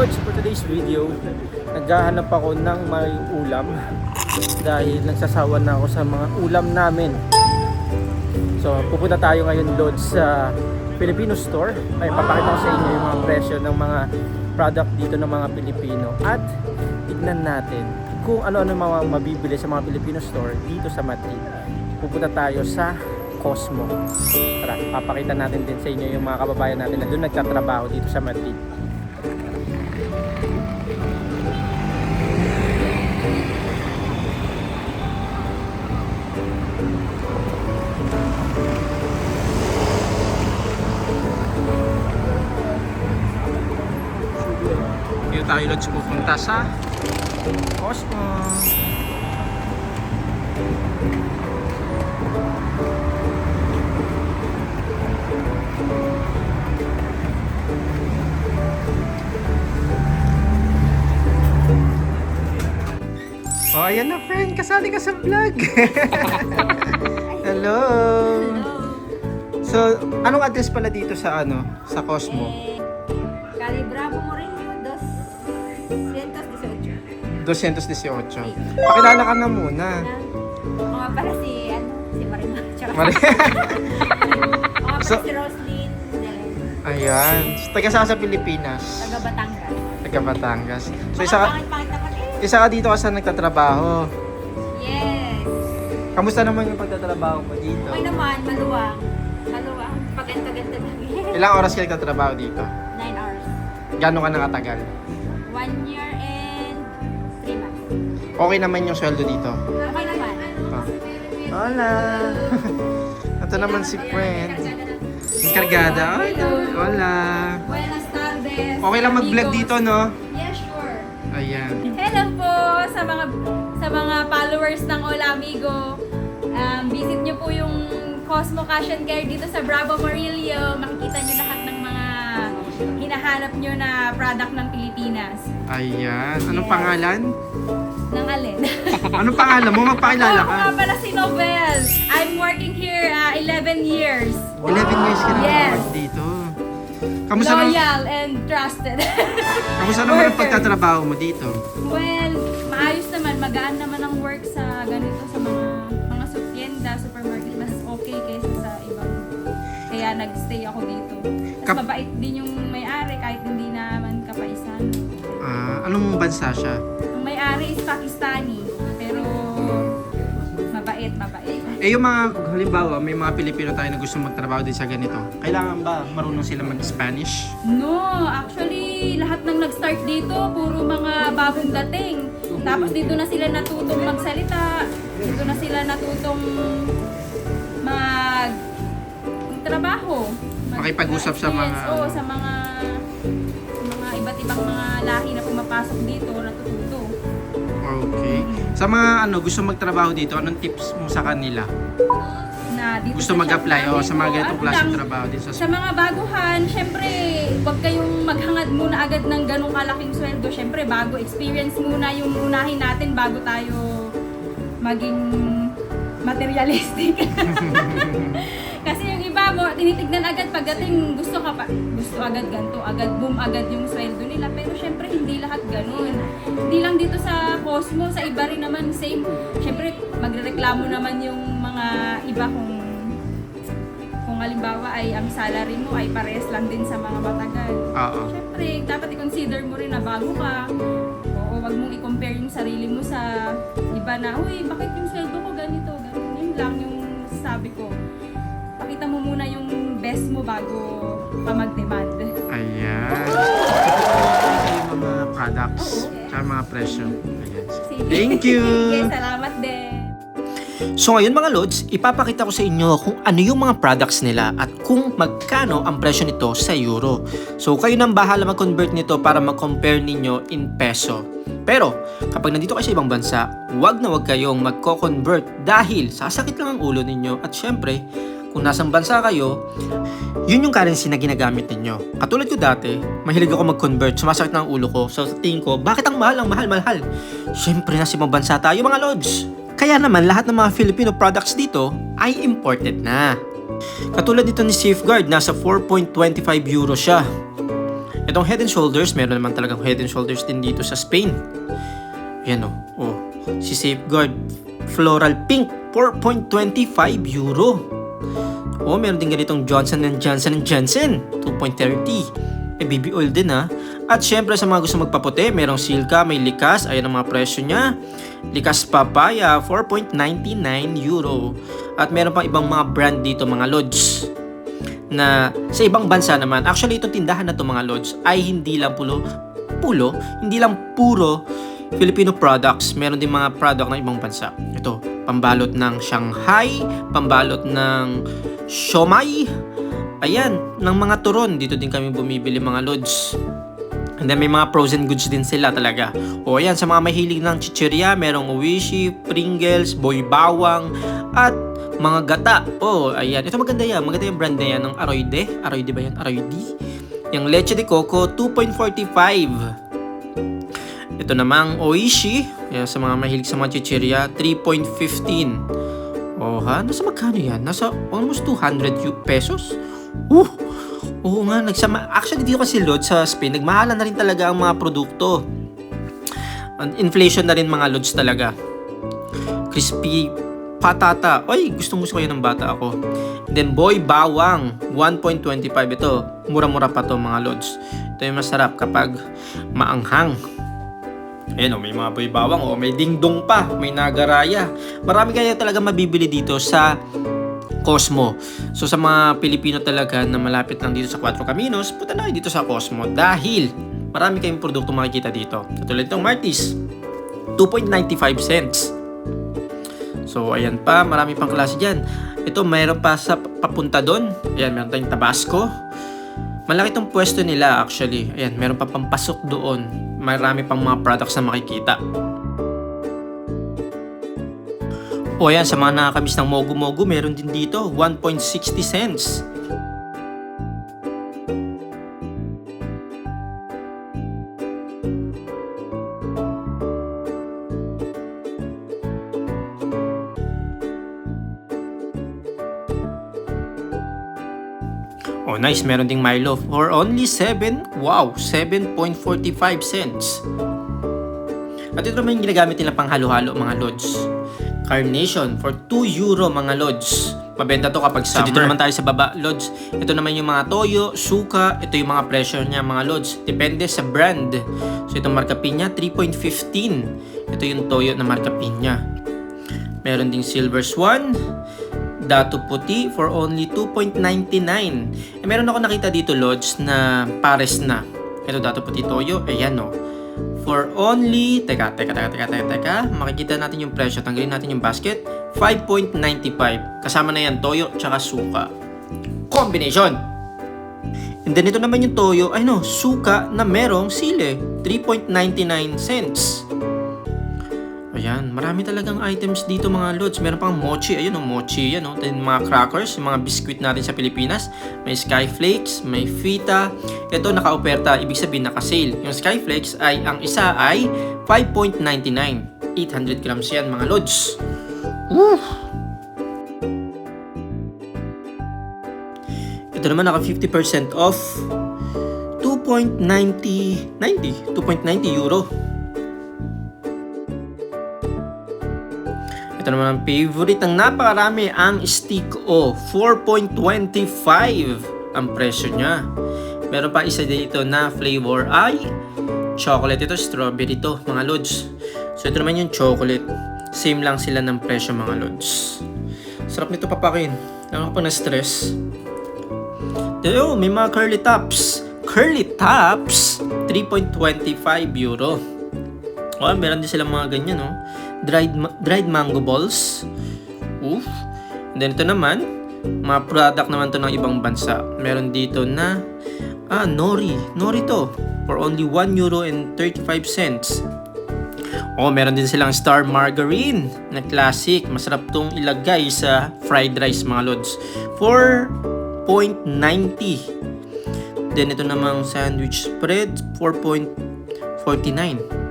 Lods, for today's video, naghahanap ako ng may ulam dahil nagsasawa na ako sa mga ulam namin. So, pupunta tayo ngayon, Lods, sa Filipino store. Ay, papakita ko sa inyo yung mga presyo ng mga product dito ng mga Pilipino. At tignan natin kung ano-ano mga mabibili sa mga Filipino store dito sa Madrid. Pupunta tayo sa Cosmo. Tara, papakita natin din sa inyo yung mga kababayan natin na doon nagtatrabaho dito sa Madrid. Dito tayo Lods pupunta sa Cosmo. Oh, ayan na friend, kasali ka sa vlog. Hello. So, anong address pala dito sa sa Cosmo? Calle Bravo Moreno, 218. 218. Pakilala ka na muna. Mga pala si Marima. Tsaka mga So- pala si Roslyn. Ayan. Taga saan sa Pilipinas? Taga Batangas. Taga Batangas. So, Mga pangit-pangit naman eh. isa ka dito kasi nagtatrabaho. Yes. Kamusta naman yung pagtatrabaho mo dito? Okay naman, maluwang. Maluwang. Paganda-ganda lang. Ilang oras ka nagtatrabaho dito? 9 hours. Gano'n ka nakatagal? 1 year and 3 months. Okay naman yung sweldo dito? Okay naman. Oh. Hola! Ito naman si friend. Enkargada. Hola! Buenas tardes. Okay lang mag-vlog amigos. dito, no? Yes, sure. Ayan. Hello po sa mga followers ng Hola Amigo. Visit niyo po yung Cosmo Cash and Care dito sa Bravo Murillo. Makikita niyo lahat ng mga hinahanap niyo na product ng Pilipinas. Ayan. Anong Yes. pangalan? Ng alin? Anong pangalan mo? Magpakilala Ako ka. nga pala si Novel. I'm working here 11 years. 11 years ka na Yes. dito. Kamusta naman, Loyal and trusted. kamusta naman ang Worker. pagtatrabaho mo dito? Well, maayos naman, magaan naman ang work sa ganito sa mga tienda, supermarket, mas okay kaysa sa ibang. Kaya nagstay ako dito. Tapos mabait din yung may-ari kahit hindi naman kapaisan. Anong bansa siya? Ang may-ari is Pakistani, pero mabait. Eh yung mga, halimbawa, may mga Pilipino tayo na gusto magtrabaho din sa ganito. Kailangan ba marunong sila mag-Spanish? No, actually, lahat ng nag-start dito, puro mga bagong dating. Tapos dito na sila natutong magsalita, dito na sila natutong trabaho. Makipag-usap sa mga- Oo, sa mga iba't ibang mga lahi na pumapasok dito, natututo. Okay. Sa mga gusto magtrabaho dito, anong tips mo sa kanila? Na dito Gusto sa mag-apply shop o sa mga namin, ganitong ano klaseng lang, trabaho din sa Sa mga baguhan, syempre, huwag kayong maghangad muna agad ng ganong kalaking sweldo. Syempre, bago experience muna yung unahin natin bago tayo maging materialistic. Kasi yung iba mo, tinitignan agad pagdating gusto agad ganito, agad boom agad yung sweldo nila. Pero syempre, hindi lahat ganun. Hindi lang dito sa Cosmo, sa iba rin naman same. Syempre, magrereklamo naman yung mga iba kung halimbawa ay ang salary mo ay parehas lang din sa mga matagal. Oo. Siyempre, dapat i-consider mo rin na bago ka. Oo, wag mong i-compare yung sarili mo sa iba na, uy, bakit yung sweldo ko ganito? Yun lang yung sabi ko. Pakita mo muna yung best mo bago pa mag-demand. Ayan. Ito yung mga products, tsaka mga presyo. Ayan. Sige. Thank you! Sige, salamat din. So ngayon mga Lods, ipapakita ko sa inyo kung ano yung mga products nila at kung magkano ang presyo nito sa euro. So kayo nang bahala mag-convert nito para mag-compare ninyo in peso. Pero kapag nandito kayo sa ibang bansa, wag na wag kayong magko-convert dahil sasakit lang ang ulo ninyo at syempre, kung nasang bansa kayo, yun yung currency na ginagamit ninyo. Katulad ko dati, mahilig ako mag-convert, sumasakit na ang ulo ko. So sa tingin ko, bakit ang mahal? Syempre nasa ibang bansa tayo mga Lods. Kaya naman lahat ng mga Filipino products dito ay imported na. Katulad dito ni Safeguard, nasa 4.25 euro siya. Ito Itong Head and Shoulders, meron naman talagang Head and Shoulders din dito sa Spain. Ayan o. Oh. Si Safeguard Floral Pink, 4.25 euro. Oh, meron din ganitong Johnson & Johnson, 2.30. Baby oil din ha. At syempre sa mga gusto magpaputi, merong Silka, may Likas, ayan ang mga presyo niya. Likas Papaya, 4.99 euro. At meron pang ibang mga brand dito mga lods. Na sa ibang bansa naman, actually itong tindahan na to mga lods ay hindi lang hindi lang puro Filipino products. Meron din mga product ng ibang bansa. Ito, pambalot ng Shanghai, pambalot ng siomai, ayan, ng mga turon. Dito din kami bumibili mga lods. And then may mga frozen goods din sila talaga. O ayan, sa mga mahilig ng chichirya, merong Oishi, Pringles, Boy Bawang, at mga gata. Oh, ayan. Ito maganda yan. Maganda yung brand na yan ng Aroide. Aroide ba yan? Aroide. Yung Leche de Coco, 2.45. Ito namang Oishi. Ayan, sa mga mahilig sa mga chichirya, 3.15. Oh ha? Nasa magkano yan? Nasa almost 200 pesos? Oo nga. Actually, dito kasi lods sa Spain, nagmahalan na rin talaga ang mga produkto. Inflation na rin mga lods talaga. Crispy patata. Ay, gustong-gusto ko yan ng bata ako. And then, Boy Bawang, 1.25. Ito, mura-mura pa to mga lods. Ito yung masarap kapag maanghang. Ayan o, may mga Boy Bawang o, may dingdong pa, may nagaraya. Marami kaya talaga mabibili dito sa Cosmo. So sa mga Pilipino talaga na malapit lang dito sa Cuatro Caminos, punta na kayo dito sa Cosmo dahil marami kayong produkto makikita dito. Katulad itong Martis, 2.95 cents. So ayan pa, marami pang klase dyan. Ito mayroon pa sa papunta doon. Ayan, meron tayong Tabasco. Malaki tong pwesto nila actually. Ayan, meron pa pampasok doon. Marami pang mga products na makikita. O ayan, sa mga nakakamiss ng Mogu-Mogu, meron din dito, 1.60 cents. Oh, nice. Meron ding Milo for only 7.45 cents. At ito naman yung ginagamit nila pang halo-halo mga lods. Carnation for 2 euro mga lods. Mabenta to kapag summer. So dito naman tayo sa baba lods. Ito naman yung mga toyo, suka. Ito yung mga presyo niya mga lods. Depende sa brand. So itong Marca Piña 3.15. Ito yung toyo na Marca Piña. Meron ding Silver Swan, Dato Puti for only 2.99. Meron ako nakita dito lods na pares na. Ito Dato Puti toyo. Ayan o. For only, teka, makikita natin yung presyo, tanggalin natin yung basket, 5.95. Kasama na yan, toyo, tsaka suka. Combination! And then ito naman yung toyo, suka na merong sile, 3.99 cents. Ayan, marami talagang items dito mga lods. Meron pang mochi, ayun mochi, yan Then mga crackers, yung mga biscuit natin sa Pilipinas. May Skyflakes, may fita. Ito naka-oferta, ibig sabihin naka-sale. Yung Skyflakes ay, ang isa ay 5.99. 800 grams yan mga lods. Ito naman naka 50% off. 2.90 euro. Ito naman ang favorite ng napakarami, ang Stick O, 4.25 ang presyo niya. Meron pa isa dito na flavor ay chocolate. Ito strawberry to mga lods. So ito naman yung chocolate. Same lang sila ng presyo mga lods. Sarap nito papakin. Ano ka pa na-stress? Ito, may mga curly tops. Curly tops, 3.25 euro. Oh, meron din silang mga ganyan dried mango balls. Oof. And then ito naman, mga product naman to ng ibang bansa. Meron dito na nori to for only 1 euro and 35 cents. Oh, meron din silang Star Margarine na classic. Masarap tong ilagay sa fried rice mga lods. 4.90. Then ito namang sandwich spread, 4.49.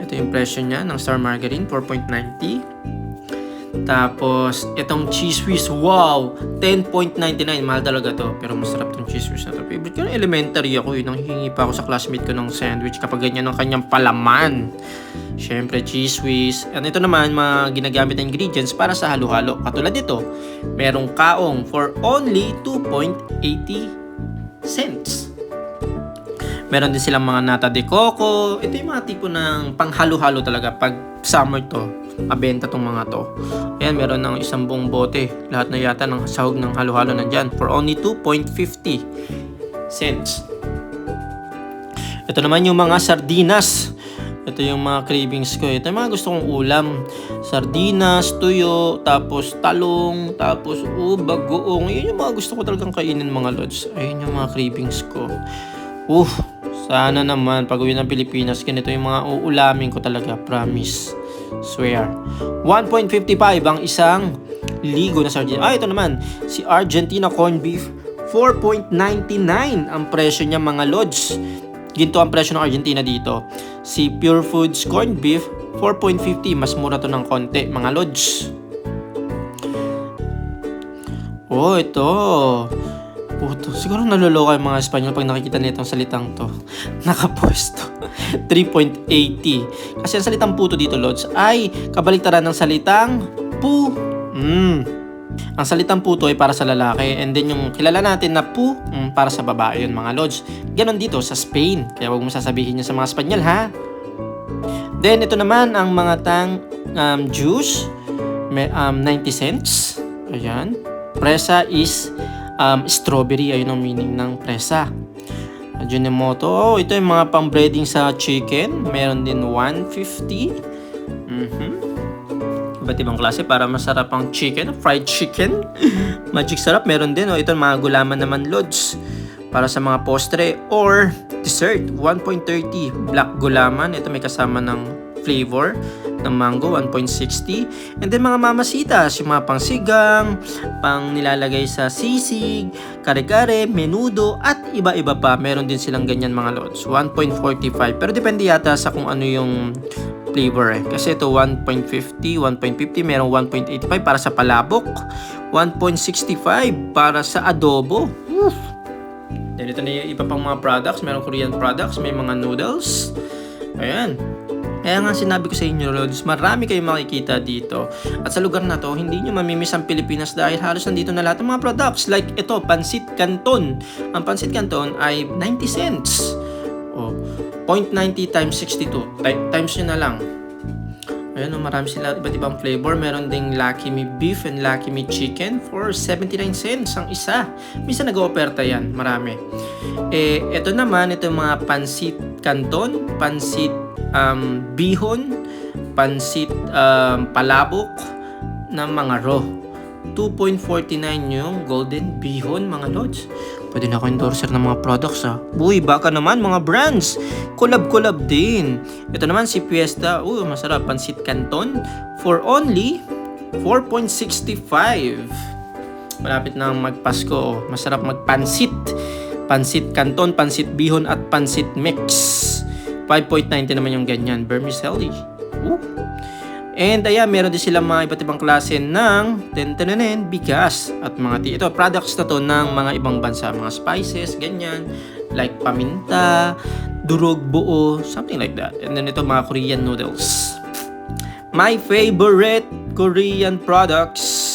Ito yung presyo niya ng Star Margarine, 4.90. Tapos, itong cheese whiz, wow! 10.99, mahal talaga to. Pero masarap tong cheese whiz na to. Favorite ko na elementary ako eh. Nanghihingi pa ako sa classmate ko ng sandwich kapag ganyan ang kanyang palaman. Syempre, cheese whiz. And ito naman, mga ginagamit na ingredients para sa halo-halo. Katulad dito, merong kaong for only 2.80 cents. Meron din silang mga nata de coco. Ito yung mga tipo ng panghalo-halo talaga. Pag summer to, mabenta tong mga to. Ayan, meron ng isang buong bote. Lahat na yata ng sahog ng halo-halo nandyan. For only 2.50 cents. Ito naman yung mga sardinas. Ito yung mga cravings ko. Ito yung mga gusto kong ulam. Sardinas, tuyo, tapos talong, tapos bagoong. Yun yung mga gusto ko talagang kainin mga lods. Ayun yung mga cravings ko. Sana naman pag uwi ng Pilipinas, ganito yung mga uulamin ko talaga. Promise. Swear. 1.55 ang isang ligo na sardina. Ito naman. Si Argentina corned beef. 4.99 ang presyo niya mga lods. Ginto ang presyo ng Argentina dito. Si Pure Foods corned beef, 4.50. Mas mura to ng konti, mga lods. Ito. Puto. Siguro naloloka yung mga Espanyol pag nakikita nitong salitang to. Nakapwesto. 3.80. Kasi ang salitang puto dito, lods, ay kabaliktaran ng salitang pu. Ang salitang puto ay para sa lalaki, and then yung kilala natin na pu, para sa babae yun mga lods. Ganon dito sa Spain, kaya wag mo sasabihin niya sa mga Espanyol ha. Then ito naman ang mga juice, 90 cents. Ayan. Presa is strawberry, ayun ang meaning ng presa. Ajinomoto, ito yung mga pang breading sa chicken, meron din 150. Iba't ibang klase para masarap ang chicken, fried chicken. Magic sarap, meron din. Ito mga gulaman naman lods para sa mga postre or dessert. 1.30 black gulaman. Ito may kasama ng flavor ng mango, 1.60. And then mga mamasitas, yung mga pangsigang, pang nilalagay sa sisig, kare-kare, menudo, at iba-iba pa. Meron din silang ganyan mga lods. 1.45. Pero depende yata sa kung ano yung flavor eh. Kasi ito 1.50, 1.50, merong 1.85 para sa palabok, 1.65 para sa adobo. Then ito na yung iba pang mga products. Merong Korean products, may mga noodles. Ayan. Kaya nga sinabi ko sa inyo, lods, marami kayong makikita dito. At sa lugar na to, hindi nyo mamimiss ang Pilipinas dahil halos nandito na lahat ng mga products. Like ito, Pansit Canton. Ang Pansit Canton ay 90 cents. 0.90 times 62. Times nyo na lang. Ayan, marami sila iba't ibang flavor. Meron ding Lucky Me Beef and Lucky Me Chicken for 79 cents ang isa. Minsan nag-ooperta yan, marami. Ito naman, ito yung mga Pansit Canton, Pansit Bihon, Pansit Palabok na mga raw. 2.49 yung Golden Bihon mga lods. Pwede na ako endorser ng mga products ha. Uy, baka naman mga brands. Collab din. Ito naman si Fiesta. Masarap. Pansit Canton for only 4.65. Malapit na magpasko. Masarap magpansit. Pansit Canton, Pansit Bihon at Pansit Mix. 5.90 naman yung ganyan. Vermicelli. And ayan, meron din silang mga iba't ibang klase ng bigas at mga ito, products na to ng mga ibang bansa, mga spices, ganyan, like paminta, durog buo, something like that. And then ito mga Korean noodles. My favorite Korean products.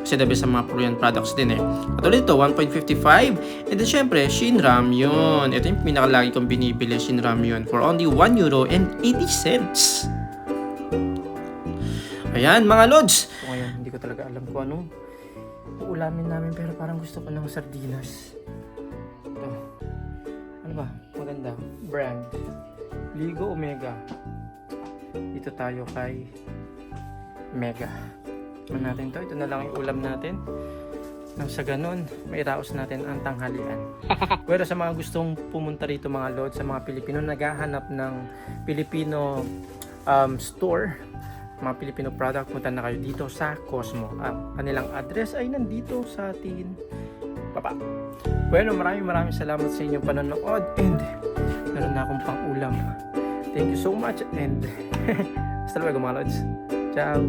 Kasi dabi sa mga Korean products din eh. At ulit ito, 1.55. And then syempre, Shin Ramyun. Ito yung pinakalagi kong binibili, Shin Ramyun, for only €1.80. Ayan mga lods. So, ngayon, hindi ko talaga alam kung anong uulamin namin pero parang gusto ko ng sardinas. Ito. Ano ba? Maganda. Brand. Ligo Omega. Dito tayo kay Mega. Ano natin to? Ito na lang yung ulam natin. Nang sa ganun, may raos natin ang tanghalian. Pero sa mga gustong pumunta rito mga lods, sa mga Pilipino naghahanap ng Filipino store, mga Filipino product, punta na kayo dito sa Cosmo. Kanilang address ay nandito sa atin baba. Bueno, maraming salamat sa inyong panonood and meron na akong pang ulam. Thank you so much and hasta luego mga lods. Ciao!